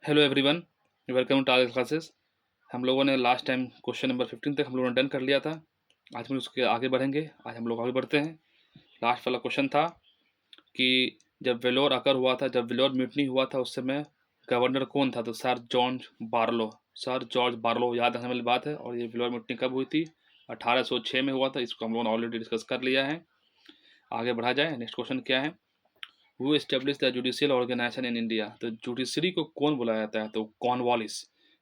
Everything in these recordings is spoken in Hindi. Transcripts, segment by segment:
Hello everyone, welcome to our classes. हम लोगों ने लास्ट टाइम क्वेश्चन नंबर 15 तक हम लोगों ने डन कर लिया था। आज हम उसके आगे बढ़ेंगे। आज हम लोग आगे बढ़ते हैं। लास्ट वाला क्वेश्चन था कि जब वेलोर अकर हुआ था, जब वेलोर म्यूटनी हुआ था, उस समय गवर्नर कौन था? तो sir George Barlow. Sir George Barlow याद रखने वाली बात है। और ये वेलोर म्यूटनी कब हुई थी? 1806 में हुआ था। इसको हम लोगों ने ऑलरेडी डिस्कस कर लिया है। आगे बढ़ा जाए। नेक्स्ट क्वेश्चन क्या है? Who establish the judicial organisation in India? तो जुडिशरी को कौन बुलाया जाता है? तो कॉर्नवालिस।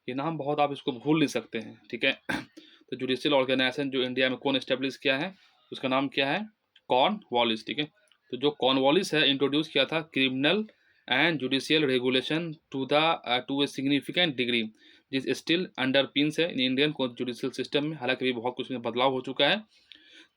ये नाम बहुत आप इसको भूल नहीं सकते हैं, ठीक है। तो जुडिशियल ऑर्गेनाइजेशन जो इंडिया में कौन एस्टेब्लिश किया है, उसका नाम क्या है? कॉर्नवालिस, ठीक है। तो जो कॉर्नवालिस है, इंट्रोड्यूस किया था criminal and judicial regulation to a significant degree जिस स्टिल अंडर पिंस है इन इंडियन जुडिशियल सिस्टम में। हालांकि भी बहुत कुछ में बदलाव हो चुका है।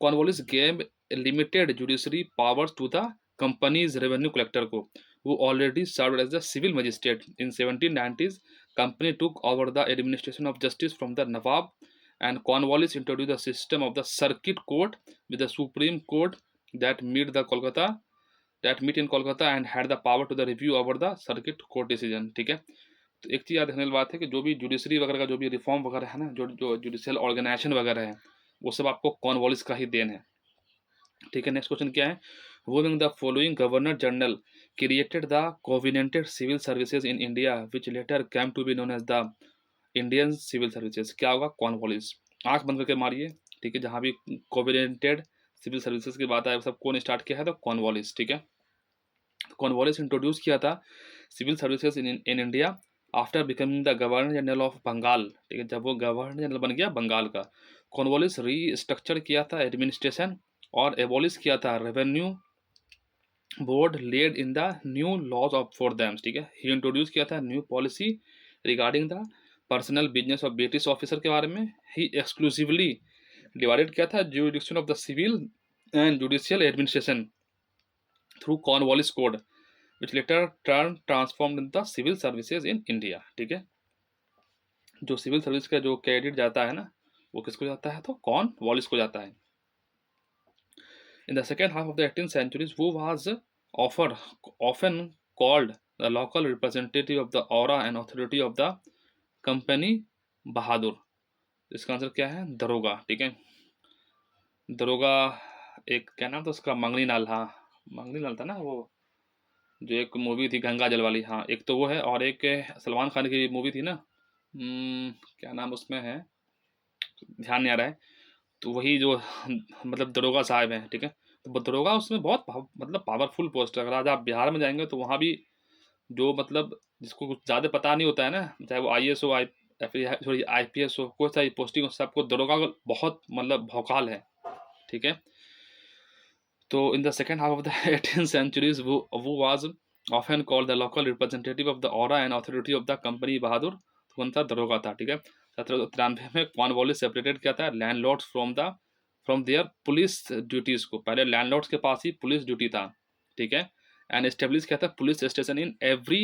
Cornwallis gave limited judiciary powers to the company's revenue collector को, who already served as the civil magistrate. In 1790s, company took over the administration of justice from the Nawab, and Cornwallis introduced the system of the circuit court with the Supreme Court that meet in Kolkata and had the power to the review over the circuit court decision. ठीक है। तो एक चीज़ याद रखने वाली बात है कि जो भी जुडिशरी वगैरह का जो भी रिफॉर्म वगैरह है ना, जो जो जुडिशियल ऑर्गेनाइजेशन वगैरह है, वो सब आपको कॉर्नवालिस का ही देन है, ठीक है। नेक्स्ट क्वेश्चन क्या है? वो the following governor general created the covenanted civil services in India which later came to be known as the Indian civil services? क्या होगा? कॉर्नवालिस। आंख बंद करके मारिए, ठीक है। जहां भी कोविनेंटेड सिविल सर्विसेज की बात आए, सब कौन स्टार्ट किया है? तो कॉर्नवालिस, ठीक है। कॉर्नवालिस इंट्रोड्यूस किया था civil services in India after becoming the governor general of Bengal, ठीक है। जब वो गवर्नर जनरल बन गया बंगाल का। कॉर्नवालिस रीस्ट्रक्चर किया था एडमिनिस्ट्रेशन और एबॉलिश किया था revenue board led in the new laws of for them, ठीक है। ही इंट्रोड्यूस किया था new policy regarding the personal business of British officer के बारे में। ही एक्सक्लूसिवली डिवाइडेड किया था jurisdiction of the civil and judicial administration through Cornwallis code which later turn transformed in the civil services in India, ठीक है। जो सिविल सर्विस का जो क्रेडिट जाता है ना, वो किसको जाता है? तो कॉर्नवालिस को जाता है। In the second half of the 18th century, who was often called the local representative of the aura and authority of the company बहादुर? इसका आंसर क्या है? दरोगा, ठीक है। दरोगा। एक क्या नाम था उसका? मंगनी लाल। हाँ, मंगनी लाल था ना वो, जो एक मूवी थी गंगा जल वाली। हाँ, एक तो वो है, और एक सलमान खान की मूवी थी ना, क्या नाम उसमें है, ध्यान नहीं आ रहा है। तो वही जो मतलब दरोगा साहब हैं, ठीक है। तो दरोगा उसमें बहुत मतलब पावरफुल पोस्ट है। अगर आज आप बिहार में जाएंगे तो वहाँ भी जो मतलब जिसको कुछ ज़्यादा पता नहीं होता है ना, चाहे वो आईएएस हो, सॉरी आईपीएस हो, कोई सा पोस्टिंग हो, सबको दरोगा का बहुत मतलब भौकाल है, ठीक है। तो in the second half of the 18th centuries वो was often called the local representative of the aura and authority of the company Bahadur. तो कौन था? दरोगा था, ठीक है। 1793 में कॉर्नवालिस सेपरेटेड किया था landlords from their police duties को। पहले लैंडलॉर्ड्स के पास ही पुलिस ड्यूटी था, ठीक है। एंड एस्टेब्लिश किया था police station in every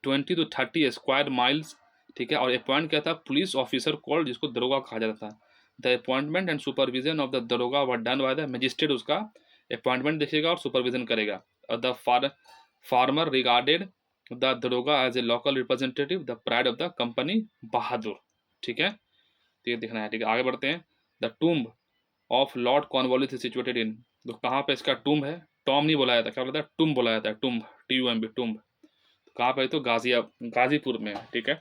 20 to 30 square miles, ठीक है। और अपॉइंट किया था पुलिस ऑफिसर कॉल्ड, जिसको दरोगा कहा जाता था। The appointment and supervision of the daroga were done by the magistrate. उसका अपॉइंटमेंट देखेगा और सुपरविजन करेगा। और the farmer regarded the daroga as a local representative the pride of the company Bahadur, ठीक है। तो ये देखना है, ठीक है। आगे बढ़ते हैं। The tomb of Lord Cornwallis is situated in. तो कहाँ पे इसका टूम्ब है? टॉम नहीं बोला जाता, क्या बोला जाता है? टूम्ब बोला जाता है। Tomb, TUMB, tomb. तो कहाँ पे? तो गाजीपुर में, ठीक है।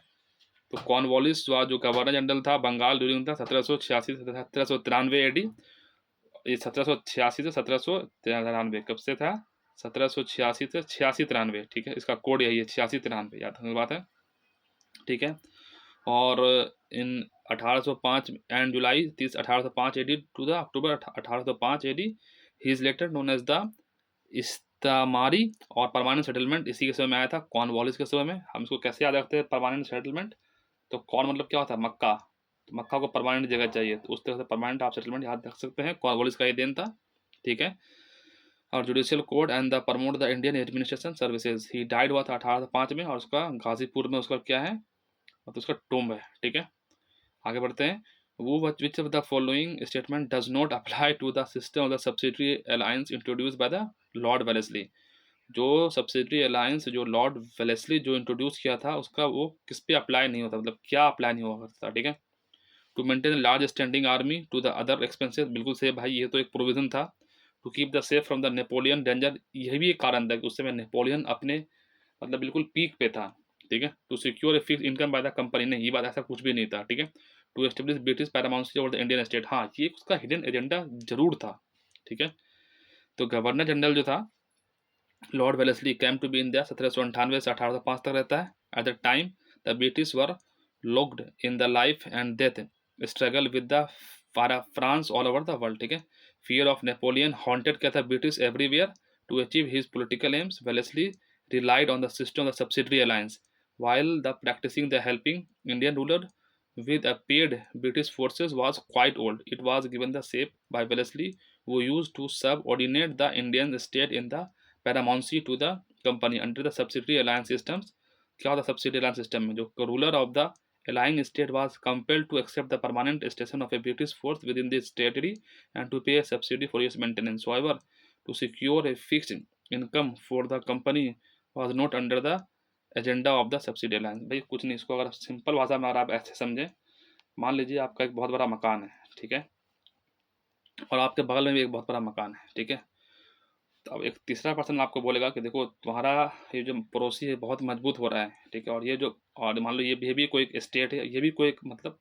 तो कॉर्नवालिस जो गवर्नर जनरल था बंगाल ड्यूरिंग था 1786 से 1793 AD। ये 1786 से 1793 कब से था? 1786 से 86-93, ठीक है। इसका कोड यही है 86-93, याद रखने की बात है, ठीक है। और in 1805 and July 1805 AD to the October 1805 AD he is later known as the Istamrari. और परमानेंट सेटलमेंट इसी के समय में आया था, कॉर्नवालिस के समय में। हम इसको कैसे याद रखते हैं परमानेंट सेटलमेंट? तो कॉर्न मतलब क्या होता है? मक्का। तो मक्का को परमानेंट जगह चाहिए, तो उस तरह से परमानेंट आप सेटलमेंट याद रख सकते हैं। कॉर्नवालिस का ये देन था, ठीक है। और judicial code and the promote the Indian administration services. He died हुआ था 1805 में, और उसका गाजीपुर में उसका क्या है? तो उसका टोम्ब है, ठीक है। आगे बढ़ते हैं। वो which of the following statement does not apply to the system of the subsidiary alliance introduce by the lord Wellesley? जो सब्सिडरी अलायंस जो लॉर्ड वेलेस्ली जो इंट्रोड्यूस किया था उसका वो किस पे अप्लाई नहीं होता, मतलब क्या अप्लाई नहीं हुआ करता, ठीक है। To maintain large standing army to the other expenses, बिल्कुल से भाई, ये तो एक प्रोविजन था। To keep the safe from the Napoleon danger, यह भी एक कारण था कि उस समय नेपोलियन अपने मतलब बिल्कुल पीक पे था, ठीक है। To secure a fix income by the company, नहीं ये बात ऐसा कुछ भी नहीं था, ठीक है। To establish British paramountcy over the Indian state, हाँ ये उसका हिडन एजेंडा जरूर था, ठीक है। तो गवर्नर जनरल जो था lord Wellesley came to be in India 1798 से 1805 तक रहता है। At the time the British were locked in the life and death struggle with the France all over the world, ठीक है। फियर ऑफ नेपोलियन हॉन्टेड क्या था British everywhere. To achieve his political aims Wellesley relied on the system of the subsidiary alliance while the practicing the helping Indian ruler with a paid British forces was quite old. It was given the shape by Wellesley, who used to subordinate the Indian state in the paramountcy to the company under the subsidiary alliance systems. क्या होता subsidiary alliance system में जो ruler of the allying state was compelled to accept the permanent station of a British force within this territory and to pay a subsidy for its maintenance. However, to secure a fixed income for the company was not under the agenda of the subsidy alliance. भाई कुछ नहीं, इसको अगर सिंपल भाषा में अगर आप ऐसे समझें, मान लीजिए आपका एक बहुत बड़ा मकान है, ठीक है, और आपके बगल में भी एक बहुत बड़ा मकान है, ठीक है। तो अब एक तीसरा पर्सन आपको बोलेगा कि देखो तुम्हारा ये जो पड़ोसी है बहुत मजबूत हो रहा है, ठीक है, और ये जो और मान लो ये भी कोई एक स्टेट है, ये भी कोई एक मतलब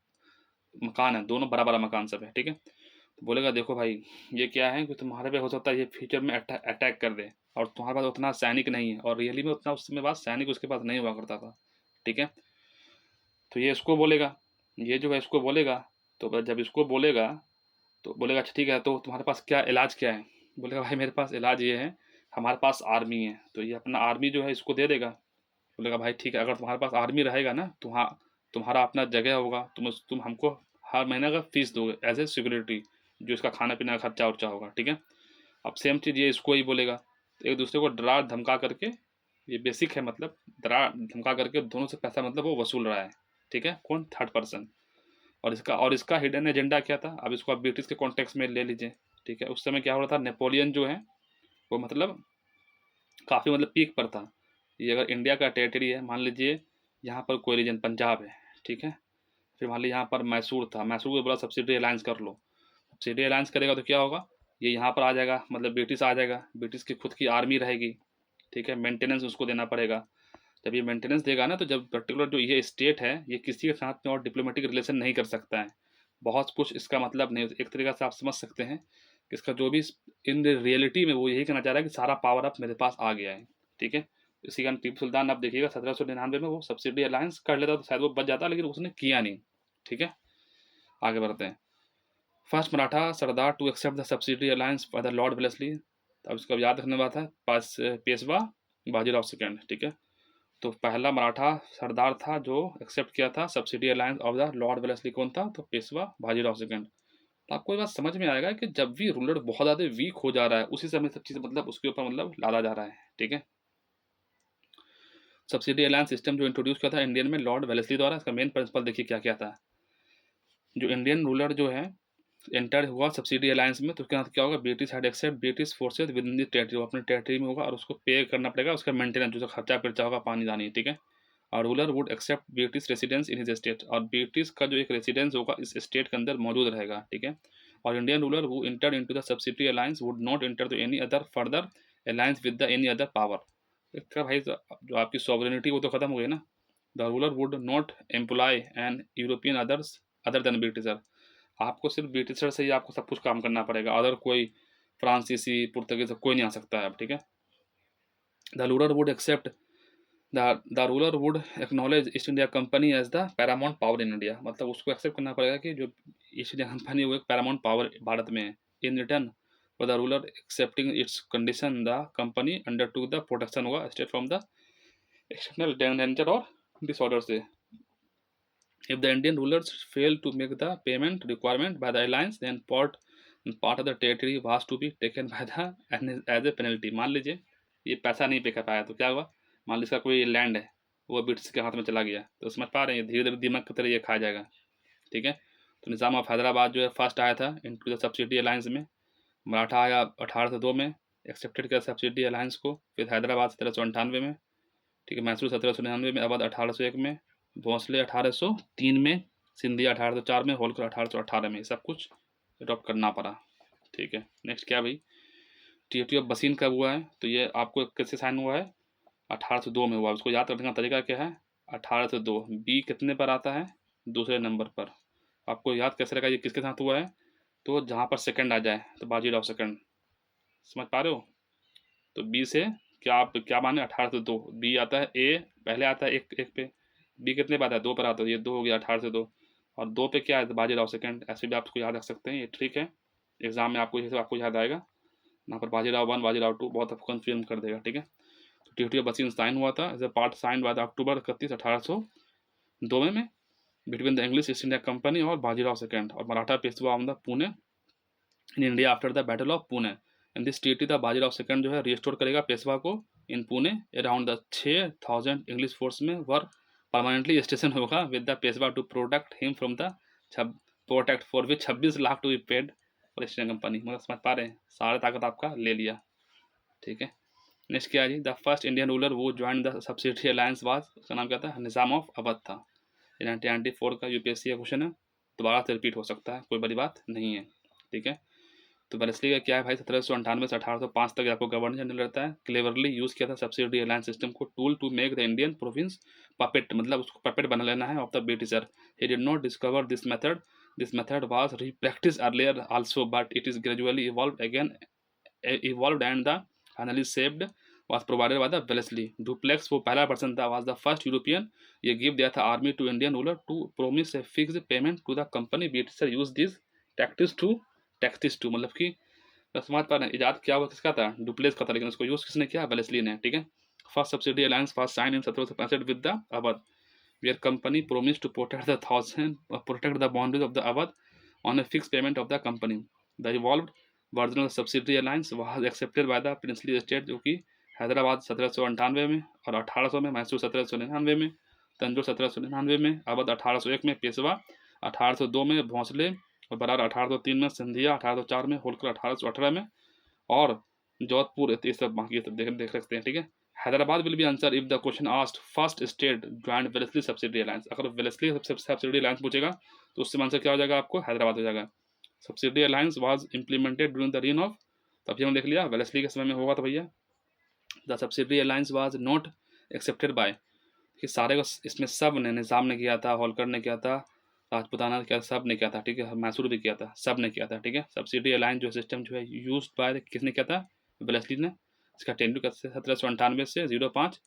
मकान है, दोनों बड़ा बड़ा मकान सब है, ठीक है। तो बोलेगा देखो भाई ये क्या है कि तुम्हारे पे हो सकता है ये फ्यूचर में अटैक कर दे, और तुम्हारे पास उतना सैनिक नहीं है, और रियली में उतना उस समय बाद सैनिक उसके पास नहीं हुआ करता था, ठीक है। तो ये इसको बोलेगा, ये जो है इसको बोलेगा, तो जब इसको बोलेगा तो बोलेगा अच्छा ठीक है, तो तुम्हारे पास क्या इलाज क्या है। बोलेगा भाई मेरे पास इलाज ये है, हमारे पास आर्मी है, तो ये अपना आर्मी जो है इसको दे देगा। बोलेगा भाई ठीक है, अगर तुम्हारे पास आर्मी रहेगा ना, तुम्हारा अपना जगह होगा, तुम हमको हर महीने का फीस दोगे एज ए सिक्योरिटी, जो इसका खाना पीना का खर्चा उर्चा होगा, ठीक है। अब सेम चीज़ ये इसको ही बोलेगा, तो एक दूसरे को डरा धमका करके, ये बेसिक है, मतलब डरा धमका करके दोनों से पैसा मतलब वो वसूल रहा है, ठीक है, कौन, थर्ड पर्सन। और इसका हिडन एजेंडा क्या था, अब इसको आप ब्रिटिश के कॉन्टेक्स्ट में ले लीजिए, ठीक है। उस समय क्या हो रहा था, नेपोलियन जो है वो मतलब काफ़ी मतलब पीक पर था। ये अगर इंडिया का टेरिटरी है, मान लीजिए यहाँ पर कोई रीजन पंजाब है, ठीक है, फिर मान लीजिए यहाँ पर मैसूर था, मैसूर को बोला सब्सिडी अलायंस कर लो, सब्सिडी अलायंस करेगा तो क्या होगा, ये यहाँ पर आ जाएगा, मतलब ब्रिटिश आ जाएगा, ब्रिटिश की खुद की आर्मी रहेगी, ठीक है, मेंटेनेंस उसको देना पड़ेगा। जब ये मेंटेनेंस देगा ना, तो जब पर्टिकुलर जो ये स्टेट है ये किसी के साथ में और डिप्लोमेटिक रिलेशन नहीं कर सकता है, बहुत कुछ इसका मतलब नहीं, एक तरीके से आप समझ सकते हैं कि इसका जो भी इन रियलिटी में वो यही कहना चाह रहा है कि सारा पावर अब मेरे पास आ गया है, ठीक है। इसी कारण टीपू सुल्तान आप देखिएगा 1799 में वो सब्सिडी अलायंस कर लेता तो शायद वो बच जाता, लेकिन उसने किया नहीं, ठीक है। आगे बढ़ते हैं। First Maratha sardar to accept the subsidy alliance for the lord Wellesley, अब इसको याद रखने वाला था, पेशवा बाजीराव सेकेंड, ठीक है। तो पहला मराठा सरदार था जो एक्सेप्ट किया था subsidy alliance of the lord Wellesley, कौन था, तो पेशवा बाजीराव सेकेंड। तो आपको ये बात समझ में आएगा कि जब भी रूलर बहुत ज़्यादा वीक हो जा रहा है उसी समय सब चीज़ मतलब उसके ऊपर मतलब लादा जा रहा है, ठीक है। सब्सिडी अलायंस सिस्टम जो इंट्रोड्यूस किया था इंडियन में लॉर्ड वेलेस्ली द्वारा, इसका मेन प्रिंसिपल देखिए क्या क्या था। जो इंडियन रूलर जो है एंटर हुआ सब्सिडी अलायंस में, तो उसके साथ क्या होगा, British had accept British forces within the territory, वो अपने टेरिटरी में होगा और उसको पे करना पड़ेगा उसका मेंटेनेंस, जो खर्चा खर्चा होगा पानी दानी, ठीक है। और ruler would accept British residence in his state, और ब्रिटिश का जो एक रेसिडेंस होगा इस स्टेट के अंदर मौजूद रहेगा, ठीक है। और Indian ruler who enter into the subsidy alliance would not enter to any other further alliance with the any other power. एक तरह भाई जो आपकी सॉवरेनिटी वो तो खत्म हो गई ना। The ruler would not employ an European other than Britisher, आपको सिर्फ ब्रिटिशर से ही आपको सब कुछ काम करना पड़ेगा, अदर कोई फ्रांसीसी पुर्तगीज कोई नहीं आ सकता है अब, ठीक है। The ruler would accept the ruler would acknowledge East India Company as the paramount power in India, मतलब उसको एक्सेप्ट करना पड़ेगा कि जो ईस्ट इंडिया कंपनी वो एक पैरामाउंट पावर भारत में है। In return for the ruler accepting its condition the company under to the protection होगा state from the external danger और डिसऑर्डर से। If the Indian rulers failed to make the payment requirement by the alliance, then part of the territory was to be taken by the as a penalty। मान लीजिए ये पैसा नहीं पे कर पाया तो क्या हुआ, मान लीजिए इसका कोई लैंड है वो ब्रिटिश के हाथ में चला गया, तो समझ पा रहे हैं धीरे धीरे दिमाग की तरह ये खा जाएगा, ठीक है। तो निज़ाम ऑफ हैदराबाद जो है फर्स्ट आया था इनटू द सब्सिडी अलायंस में, मराठा आया 1802 में, एक्सेप्टेड किया सब्सिडी अलायंस को। फिर हैदराबाद 1798 में, ठीक है, मैसूर 1799 में, अवध 1801 में, भोंसले 1803 में, सिंधिया 1804 में, होलकर 1818 में। सब कुछ अडॉप्ट करना पड़ा, ठीक है। नेक्स्ट क्या भाई, ट्रीटी ऑफ बसीन कब हुआ है, तो ये आपको कैसे साइन हुआ है, 1802 में हुआ। उसको याद रखने का तरीका क्या है, 1802, बी कितने पर आता है, दूसरे नंबर पर। आपको याद कैसे रखा ये किसके साथ हुआ है, तो जहाँ पर सेकंड आ जाए तो बाजीराव सेकंड, समझ पा रहे हो। तो बी से क्या आप क्या माने, 1802, बी आता है, ए पहले आता है एक एक पे, बी कितने पे आता है, 2 पर आता है, ये 2 हो गया 1802, और 2 पे क्या है, तो बाजीराव सेकंड। ऐसे भी आप इसको याद रख सकते हैं, ये ट्रिक है, एग्जाम में आपको ये सब आपको याद आएगा। यहाँ पर बाजीराव 1 बाजीराव 2 बहुत आपको कन्फ्यूजन कर देगा, ठीक है। तो ट्रीटी ऑफ बसीन साइन हुआ था as a part sign by the October 31, 1802 में between the English East India company और बाजीराव सेकंड और Maratha Peshwa on the Pune in India after the battle of Pune. In this treaty the Bajirao second जो है रिस्टोर करेगा पेशवा को in Pune. Around the 6000 English force में वर परमानेंटली स्टेशन होगा with the Peshwa to protect him from the protect for which 26 lakh to be paid for East India Company. मतलब समझ पा रहे हैं, सारा ताकत आपका ले लिया, ठीक है। नेक्स्ट क्या है जी, द फर्स्ट इंडियन रूलर वो join the subsidiary alliance was, उसका नाम क्या था, निज़ाम ऑफ अवध था। 1994 का यूपीएससी का क्वेश्चन है, दोबारा से रिपीट हो सकता है, कोई बड़ी बात नहीं है, ठीक है। तो वेलेस्ली का क्या है भाई, 1798 से 1805 तक आपको गवर्नर जनरल रहता है। क्लेवरली यूज़ किया था सब्सिडी अलायंस सिस्टम को tool to make the Indian province puppet, मतलब उसको पपेट बना लेना है of the Britisher. He did not discover this method, this method was repractice earlier also but it is gradually evolved and the finally saved was provided by the Wellesley. Duplex वो पहला पर्सन था, was the first European, ये गिफ्ट दिया था army to Indian ruler to promise a fixed payment to the company. Britisher use this tactics to मतलब कि समझ पा रहे हैं, इजाद क्या हुआ किसका था, डुप्लेक्स का था, लेकिन उसको यूज किसने किया, वेलेस्ली ने, ठीक है। First subsidy alliance first sign in 1765 with the Awadh, where company promise to protect the boundaries of the Awadh on a fix payment of the company. The evolved version of subsidy alliance was accepted by the princely state, जो कि हैदराबाद 1798 में और 1800 में, मैसूर 1799 में, तंजौर 1799 में, अवध 1801 में, पेशवा 1802 में, भोंसले और बरार 1803 में, सिंधिया 1804 में, होलकर 1818 में, और जोधपुर ये सब बाकी सब देख सकते हैं, ठीक है। Hyderabad will be answer if the question asked first state joint Wellesley subsidy alliance. अगर वेलेस्ली सब्सिडी अलायंस पूछेगा तो उससे आंसर क्या हो जाएगा आपको, हैदराबाद हो जाएगा। Subsidy alliance was implemented during the reign of, तभी हम देख लिया वेलेस्ली के समय में होगा, तो भैया the subsidy alliance was not accepted by, कि सारे को इसमें सब ने, निज़ाम ने किया था, होलकर ने किया था, राजपुताना ने किया, सब ने किया था, ठीक है, मैसूर भी किया था, सब ने किया था, ठीक है। सब्सिडी अलायंस जो सिस्टम जो है यूज बाय किसने किया था, वेलेस्ली ने। इसका टेंडर 1798 से 05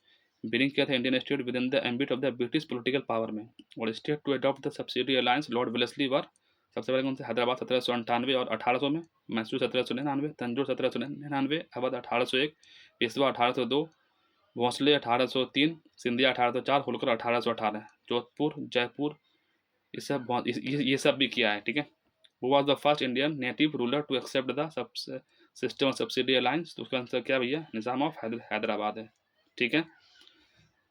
बिलिंग किया था Indian state within the ambit of the British political power में। और state to adopt the subsidy alliance lord Wellesley were सबसे पहले कौन से, हैदराबाद 1798 और 1800 में, मैसूर 1799, तंजौर 1799, अवध 1801, पेशवा 1802, भोंसले 1803, सिंधिया 1804, होलकर 1818, जोधपुर, जयपुर, ये सब भी किया है, ठीक है। वो was the first Indian native ruler to accept the system of subsidy alliance, तो उसका आंसर क्या भैया, निज़ाम ऑफ हैदराबाद है, ठीक है।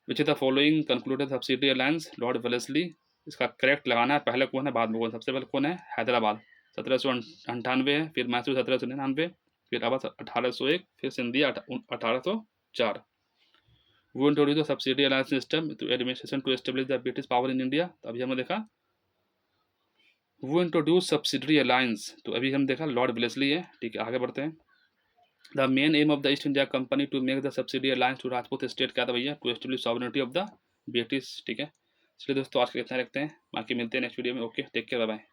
Which is the following concluded subsidy alliance lord Wellesley, इसका करेक्ट लगाना है, पहले कौन है बाद में कौन, सबसे पहले कौन है, हैदराबाद 1798 है, फिर मैसूर 1799, फिर अवध 1801, फिर सिंधिया 1804। वो introduce the subsidy alliance system to administration to establish the British power in India, तो अभी हमने देखा वो इंट्रोड्यूस सब्सिडरी अलायंस, तो अभी हम देखा लॉर्ड वेलेस्ली है, ठीक है। आगे बढ़ते हैं। The main aim of the East India Company to make the subsidy alliance to Rajput state क्या था भैया, to establish sovereignty of the British, ठीक है। चलिए दोस्तों आज के इतना रखते हैं, बाकी मिलते हैं नेक्स्ट वीडियो में। Okay, take care, bye bye.